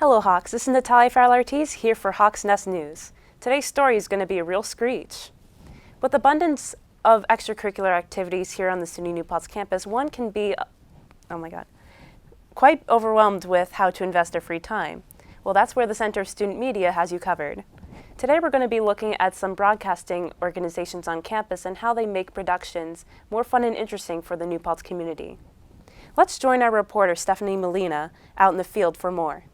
Hello Hawks, this is Natalia Farrell-Ortiz here for Hawks Nest News. Today's story is going to be a real screech. With abundance of extracurricular activities here on the SUNY New Paltz campus, one can be, quite overwhelmed with how to invest their free time. Well, that's where the Center of Student Media has you covered. Today we're going to be looking at some broadcasting organizations on campus and how they make productions more fun and interesting for the New Paltz community. Let's join our reporter Stephanie Molina out in the field for more.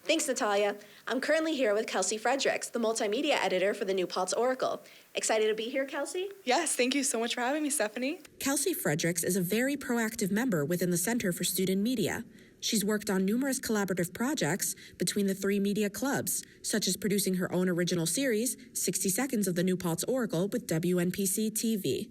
Thanks, Natalia. I'm currently here with Kelsey Fredericks, the multimedia editor for the New Paltz Oracle. Excited to be here, Kelsey? Yes, thank you so much for having me, Stephanie. Kelsey Fredericks is a very proactive member within the Center for Student Media. She's worked on numerous collaborative projects between the three media clubs, such as producing her own original series, 60 Seconds of the New Paltz Oracle with WNPC TV.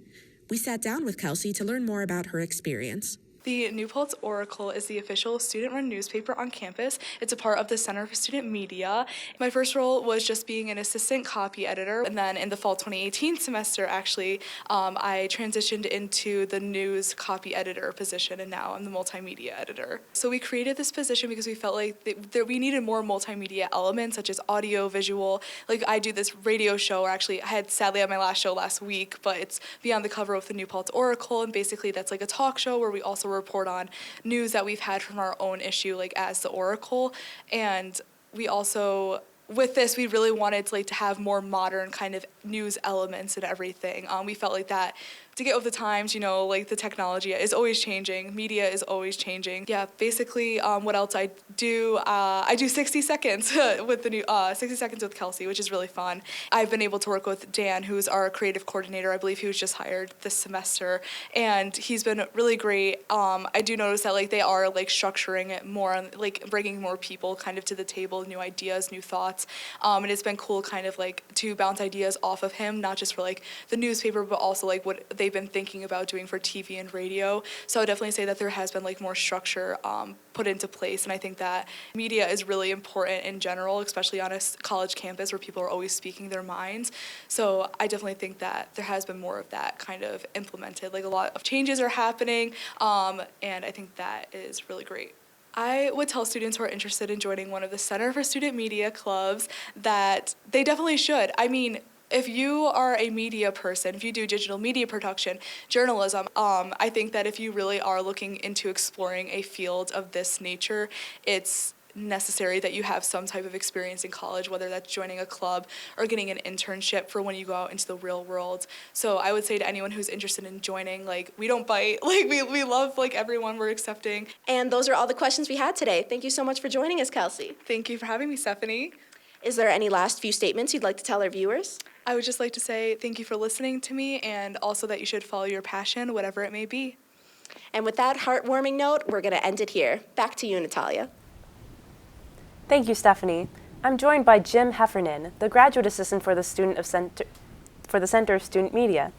We sat down with Kelsey to learn more about her experience. The New Paltz Oracle is the official student-run newspaper on campus. It's a part of the Center for Student Media. My first role was just being an assistant copy editor, and then in the fall 2018 semester, actually, I transitioned into the news copy editor position, and now I'm the multimedia editor. So we created this position because we felt like that we needed more multimedia elements, such as audio, visual. Like I do this radio show, or actually I had sadly had my last show last week, but it's Beyond the Cover with the New Paltz Oracle, and basically that's like a talk show where we also report on news that we've had from our own issue, like as the Oracle. And we also, with this, we really wanted to have more modern kind of news elements and everything. We felt like that to get with the times, the technology is always changing, media is always changing. Yeah, basically what else I do 60 Seconds with the new 60 Seconds with Kelsey, which is really fun. I've been able to work with Dan, who's our creative coordinator. I believe he was just hired this semester, and he's been really great. I do notice that they are structuring it more, bringing more people kind of to the table, new ideas, new thoughts, and it's been cool kind of to bounce ideas off of him, not just for the newspaper, but also what they've been thinking about doing for TV and radio. So I would definitely say that there has been more structure put into place, and I think that media is really important in general, especially on a college campus where people are always speaking their minds. So I definitely think that there has been more of that kind of implemented. A lot of changes are happening, and I think that is really great. I would tell students who are interested in joining one of the Center for Student Media clubs that they definitely should. I mean, if you are a media person, if you do digital media production, journalism, I think that if you really are looking into exploring a field of this nature, it's necessary that you have some type of experience in college, whether that's joining a club or getting an internship for when you go out into the real world. So I would say to anyone who's interested in joining, we don't bite, we love everyone, we're accepting. And those are all the questions we had today. Thank you so much for joining us, Kelsey. Thank you for having me, Stephanie. Is there any last few statements you'd like to tell our viewers? I would just like to say thank you for listening to me, and also that you should follow your passion, whatever it may be. And with that heartwarming note, we're going to end it here. Back to you, Natalia. Thank you, Stephanie. I'm joined by Jim Heffernan, the graduate assistant for the Center of Student Media.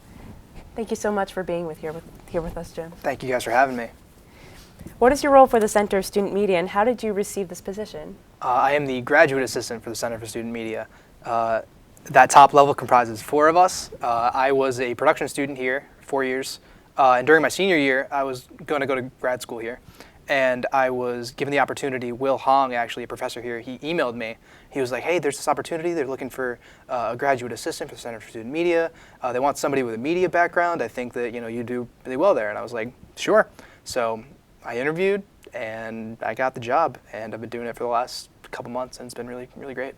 Thank you so much for being here with us, Jim. Thank you guys for having me. What is your role for the Center of Student Media, and how did you receive this position? I am the graduate assistant for the Center for Student Media. That top level comprises 4 of us. I was a production student here 4 years, and during my senior year, I was going to go to grad school here, and I was given the opportunity. Will Hong, actually a professor here, he emailed me. He was like, hey, there's this opportunity. They're looking for a graduate assistant for the Center for Student Media. They want somebody with a media background. I think that you do really well there. And I was like, sure. So I interviewed, and I got the job, and I've been doing it for the last couple months, and it's been really, really great.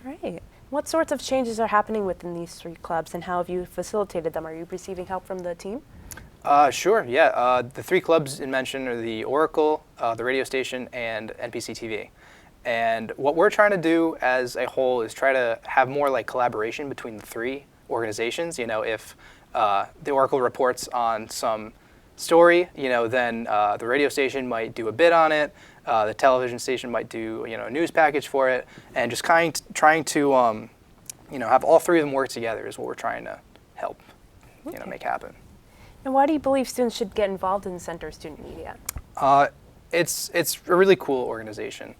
All right. What sorts of changes are happening within these 3 clubs, and how have you facilitated them? Are you receiving help from the team? Sure, yeah. The 3 clubs in mention are the Oracle, the radio station, and NPC TV. And what we're trying to do as a whole is try to have more collaboration between the 3 organizations. If the Oracle reports on some story, then the radio station might do a bit on it. The television station might do, a news package for it, and just trying to, have all 3 of them work together is what we're trying to help, make happen. And why do you believe students should get involved in the Center of Student Media? It's a really cool organization.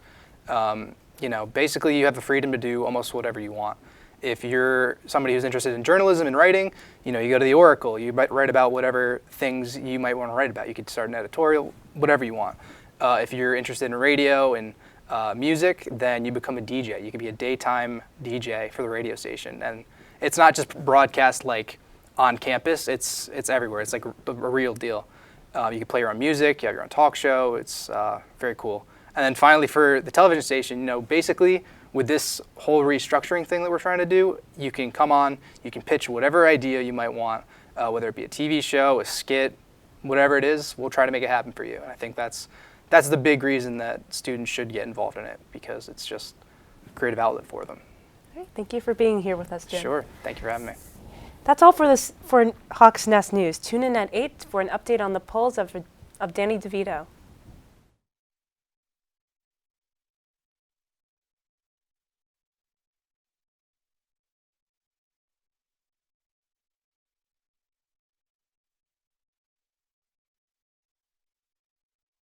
Basically you have the freedom to do almost whatever you want. If you're somebody who's interested in journalism and writing, you go to the Oracle. You might write about whatever things you might want to write about. You could start an editorial, whatever you want. If you're interested in radio and music, then you become a DJ. You can be a daytime DJ for the radio station. And it's not just broadcast like on campus, it's everywhere. It's like a real deal. You can play your own music, you have your own talk show. It's very cool. And then finally for the television station, basically with this whole restructuring thing that we're trying to do, you can come on, you can pitch whatever idea you might want, whether it be a TV show, a skit, whatever it is, we'll try to make it happen for you. And I think that's the big reason that students should get involved in it, because it's just a creative outlet for them. All right, thank you for being here with us, Jim. Sure, thank you for having me. That's all for Hawks Nest News. Tune in at 8 for an update on the polls of Danny DeVito.